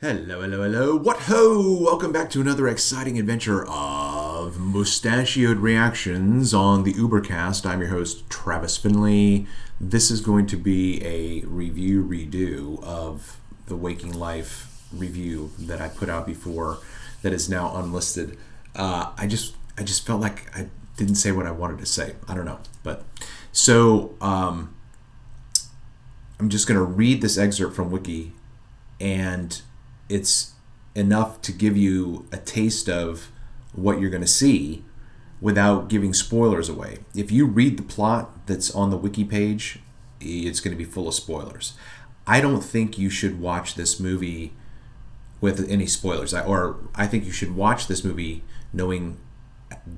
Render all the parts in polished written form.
Hello, hello, hello. What ho! Welcome back to another exciting adventure of mustachioed reactions on the Ubercast. I'm your host, Travis Finley. This is going to be a review redo of the Waking Life review that I put out before that is now unlisted. I just felt like I didn't say what I wanted to say. I don't know. I'm just going to read this excerpt from Wiki, and it's enough to give you a taste of what you're going to see without giving spoilers away. If you read the plot that's on the wiki page, it's going to be full of spoilers. I don't think you should watch this movie with any spoilers. I think you should watch this movie knowing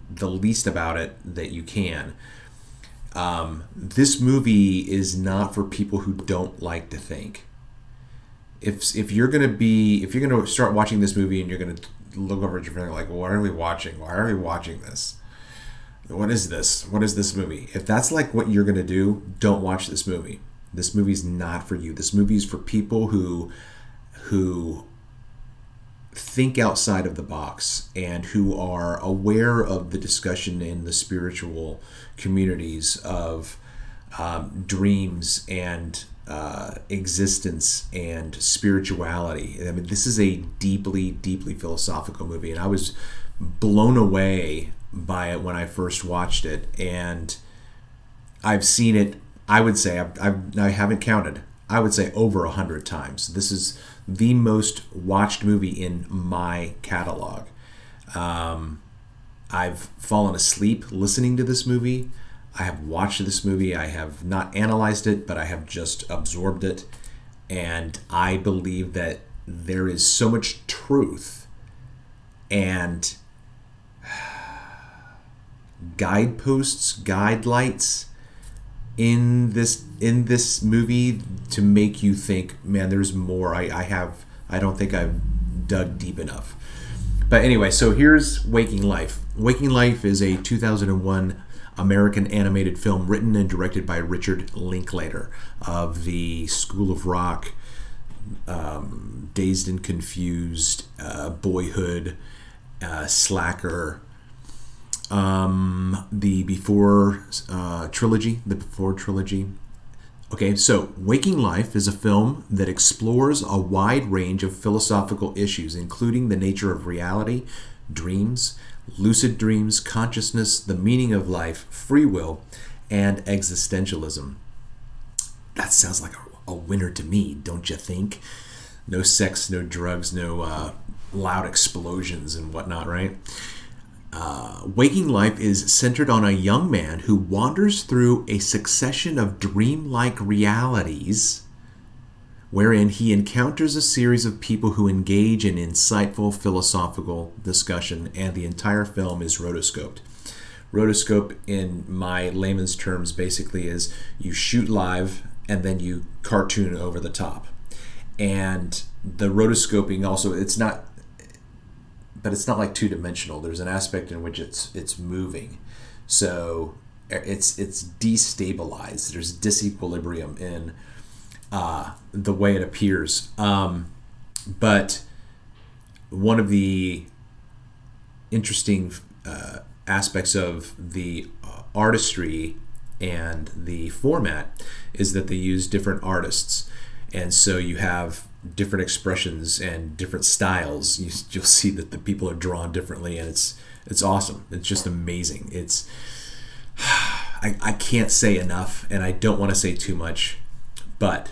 the least about it that you can. This movie is not for people who don't like to think. If you're gonna start watching this movie and you're gonna look over at your friend like, what are we watching? Why are we watching this? What is this? What is this movie? If that's like what you're gonna do, don't watch this movie. This movie's not for you. This movie is for people who think outside of the box and who are aware of the discussion in the spiritual communities of dreams and existence and spirituality. I mean, this is a deeply, deeply philosophical movie, and I was blown away by it when I first watched it. And I've seen it, I would say, I haven't counted, I would say over 100 times. This is the most watched movie in my catalog. I've fallen asleep listening to this movie. I have watched this movie. I have not analyzed it, but I have just absorbed it. And I believe that there is so much truth and guideposts, guidelights in this movie to make you think, man, there's more. I don't think I've dug deep enough. But anyway, so here's Waking Life. Waking Life is a 2001 American animated film written and directed by Richard Linklater of the School of Rock, Dazed and Confused, Boyhood, Slacker, the Before trilogy. Okay, so Waking Life is a film that explores a wide range of philosophical issues, including the nature of reality, dreams, lucid dreams, consciousness, the meaning of life, free will, and existentialism. That sounds like a winner to me, don't you think? No sex, no drugs, no loud explosions and whatnot, right? Waking Life is centered on a young man who wanders through a succession of dreamlike realities wherein he encounters a series of people who engage in insightful philosophical discussion, and the entire film is rotoscoped. Rotoscope, in my layman's terms, basically is you shoot live and then you cartoon over the top. And the rotoscoping also, it's not like two-dimensional. There's an aspect in which it's moving. So it's destabilized. There's disequilibrium in the way it appears. But one of the interesting aspects of the artistry and the format is that they use different artists. And so you have different expressions and different styles. You'll see that the people are drawn differently, and it's awesome. It's just amazing. I can't say enough, and I don't want to say too much, but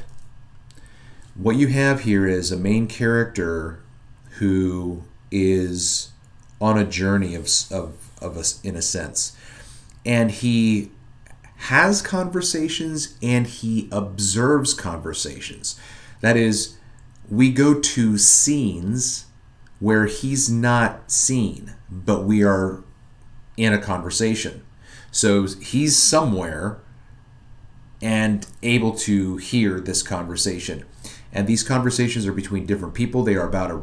what you have here is a main character who is on a journey of us, in a sense, and he has conversations and he observes conversations. That is, we go to scenes where he's not seen, but we are in a conversation. So he's somewhere and able to hear this conversation. And these conversations are between different people. They are about a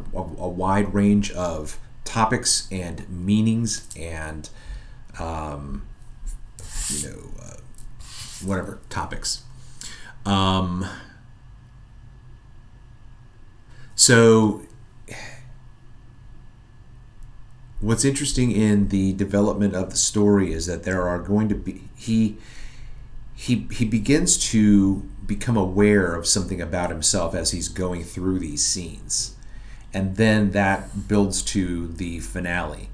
wide range of topics and meanings and, whatever topics. So what's interesting in the development of the story is that there are going to be he begins to become aware of something about himself as he's going through these scenes, and then that builds to the finale.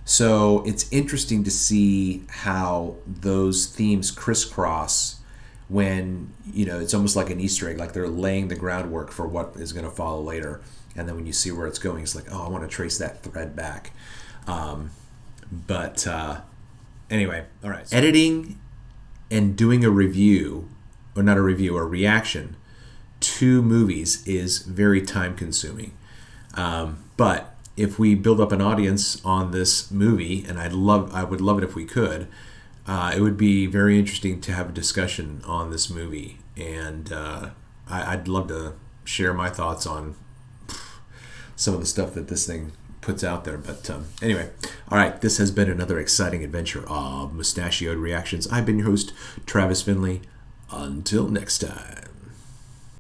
So it's interesting to see how those themes crisscross when, it's almost like an Easter egg, like they're laying the groundwork for what is going to follow later. And then when you see where it's going, it's like, oh, I want to trace that thread back. But anyway, all right. Editing and doing a review, or not a review, a reaction to movies is very time consuming. But if we build up an audience on this movie, and I would love it if we could, it would be very interesting to have a discussion on this movie. And I'd love to share my thoughts on some of the stuff that this thing puts out there. But anyway, all right, this has been another exciting adventure of Mustachioed Reactions. I've been your host, Travis Finley. Until next time.